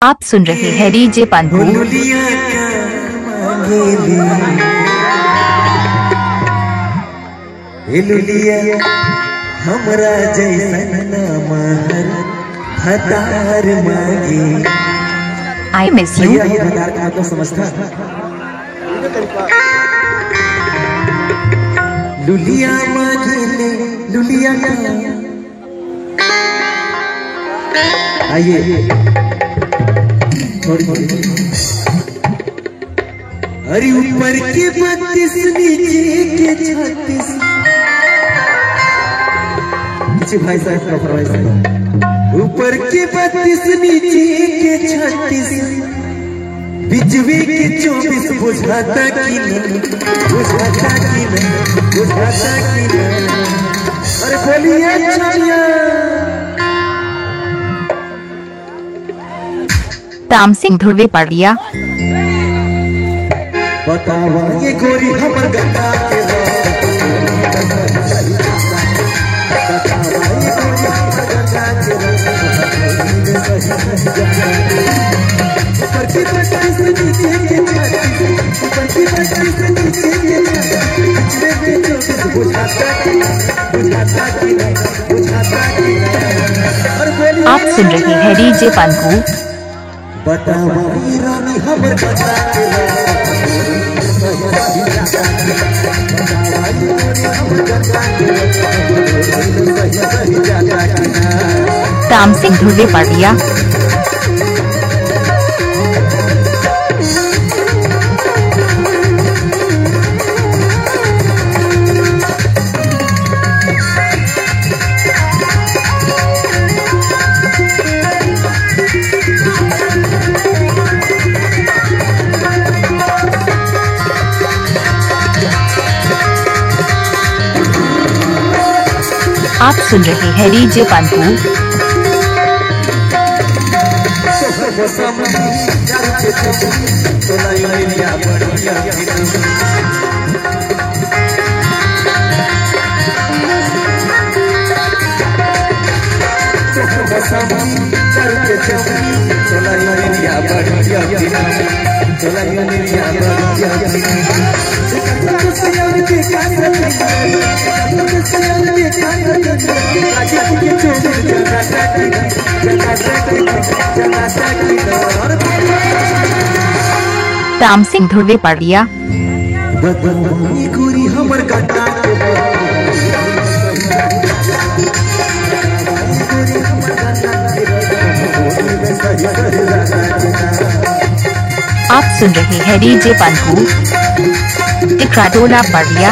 आप सुन रहे हैं डीजे पंकु। हमरा जैसन महर हतार मांगे। I miss you. तो समझता लुलिया मांगे लुलिया आइए थोड़ी अरे ऊपर के 32 नीचे के 36 भाई साहब का फरमाइश है। ऊपर के 32 नीचे के 36 बिजवी के 24 बुझाता कि नहीं बुझाता कि नहीं बुझाता कि नहीं। अरे बोलिए छाया ताम सिंह ध्रुवे पड़िया। बतावा ये गोरी हमर गंगा के आप सुन रहे हैं डीजे पंकु। बतावा रानी हमर गंगा ताम सिंह ध्रुवे पड़िया। आप सुन रहे हैं डीजे पंकु। ताम सिंह ध्रुवे पड़िया। आप सुन रहे हैं डीजे पंकु। टिकराटोला पड़िया।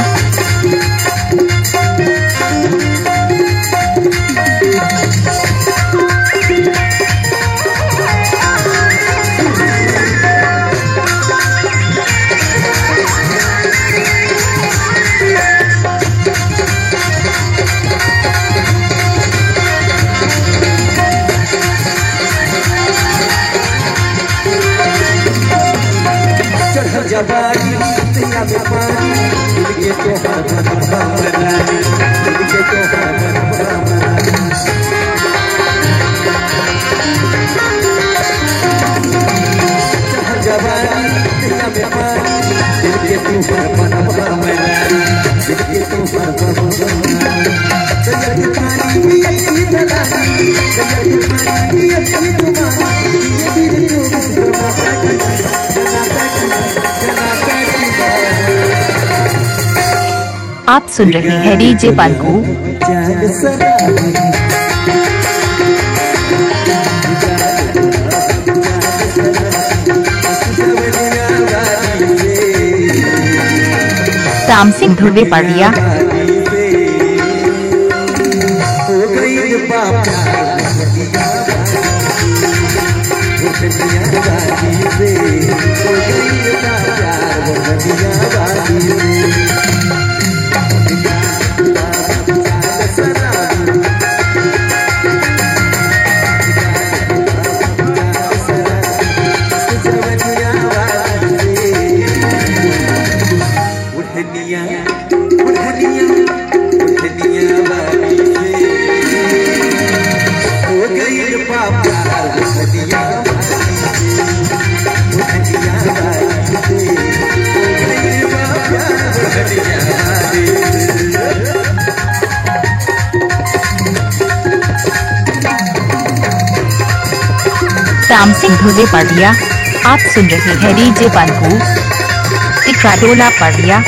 जबानी दुनिया में पानी दिल के तो दिल के तो जबानी दुनिया में पानी दिल के तो दिल के तो पानी भी अच्छी आप सुन रहे हैं डीजे पंकु। ताम सिंह ध्रुवे पड़िया। श्याम सिंह धुले पड़िया। आप सुन रहे हैं डीजे पंकू टिकराटोला पड़िया।